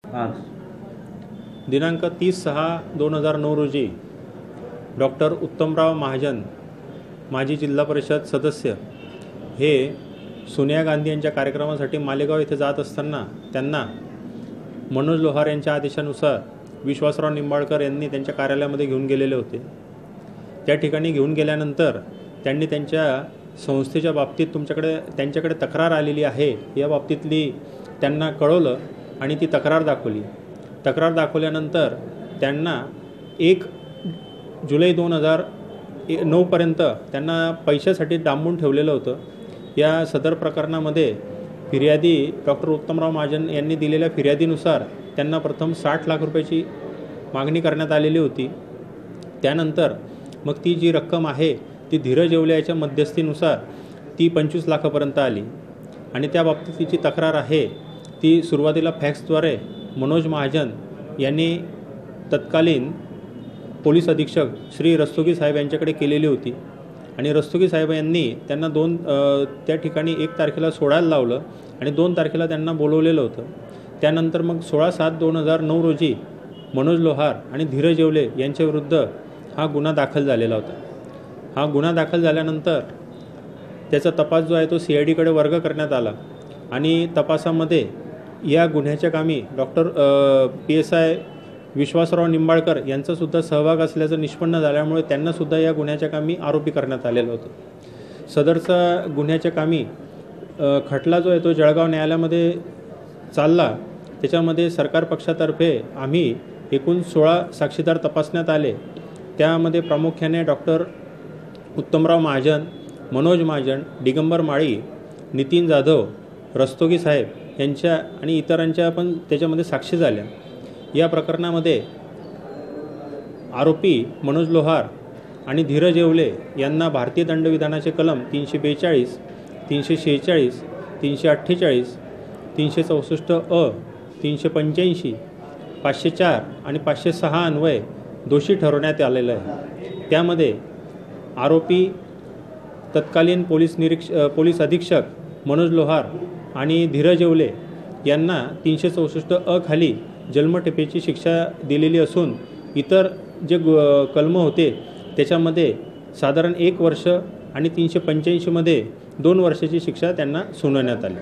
आज दिनांक 30/6/2009 रोजी डॉक्टर उत्तमराव महाजन, माजी जिल्हा परिषद सदस्य, हे सोनिया गांधी यांच्या कार्यक्रमासाठी मालेगाव येथे जात असताना त्यांना मनोज लोहार यांच्या आदेशानुसार विश्वासराव निंबाळकर यांनी त्यांच्या कार्यालयामध्ये घेऊन गेलेले होते। त्या ठिकाणी घेऊन गेल्यानंतर त्यांनी त्यांच्या संस्थेच्या बाबतीत त्यांच्याकडे तक्रार आलेली आहे या बाबतीतली त्यांना कळवलं आणि ती तक्रार दाखवली। तक्रार दाखवल्यानंतर त्यांना 1 जुलै 2009 पर्यंत त्यांना पैशासाठी डांबून ठेवलेलं होतं। या सदर प्रकरणामध्ये फिर्यादी डॉक्टर उत्तमराव महाजन यांनी दिलेल्या फिर्यादीनुसार त्यांना प्रथम 60 लाख रुपयाची मागणी करण्यात आलेली होती। त्यानंतर मग ती जी रक्कम आहे ती धीरज येवले याच्या मध्यस्थीनुसार ती 25 लाखापर्यंत आली आणि त्या बाबतीत जी तक्रार आहे ती सुरुवातीला फॅक्सद्वारे मनोज महाजन यांनी तत्कालीन पोलीस अधीक्षक श्री रस्तोगी साहेब यांच्याकडे केलेली होती आणि रस्तोगी साहेब यांनी त्यांना त्या ठिकाणी 1 तारखेला सोडायला लावलं आणि 2 तारखेला त्यांना बोलवलेलं होतं। त्यानंतर मग 16/7/2009 रोजी मनोज लोहार आणि धीरज येवले यांच्याविरुद्ध हा गुन्हा दाखल झालेला होता। हा गुन्हा दाखल झाल्यानंतर त्याचा तपास जो आहे तो CIDकडे वर्ग करण्यात आला आणि तपासामध्ये या गुन्ह्याच्या कामी डॉक्टर PSI विश्वासराव निंबाळकर यांचासुद्धा सहभाग असल्याचं निष्पन्न झाल्यामुळे त्यांनासुद्धा या गुन्ह्याच्या कामी आरोपी करण्यात आलेलं होतं। सदरचा गुन्ह्याच्या कामी खटला जो आहे तो जळगाव न्यायालयामध्ये चालला। त्याच्यामध्ये सरकार पक्षातर्फे आम्ही एकूण 16 साक्षीदार तपासण्यात आले। त्यामध्ये प्रामुख्याने डॉक्टर उत्तमराव महाजन, मनोज महाजन, दिगंबर माळी, नितीन जाधव, रस्तोगी साहेब यांच्या आणि इतरांच्या पण त्याच्यामध्ये साक्षी झाल्या। या प्रकरणामध्ये आरोपी मनोज लोहार आणि धीरज येवले यांना भारतीय दंडविधानाचे कलम 342, 346, 348, 364 385, 504 आणि 506 अन्वये दोषी ठरवण्यात आलेलं आहे। त्यामध्ये आरोपी तत्कालीन पोलीस अधीक्षक मनोज लोहार आणि धीरज येवले यांना 364 खाली जन्मठेपेची शिक्षा दिलेली असून इतर जे कलम होते त्याच्यामध्ये साधारण 1 वर्ष आणि 385 मध्ये 2 वर्षाची शिक्षा त्यांना सुनावण्यात आली।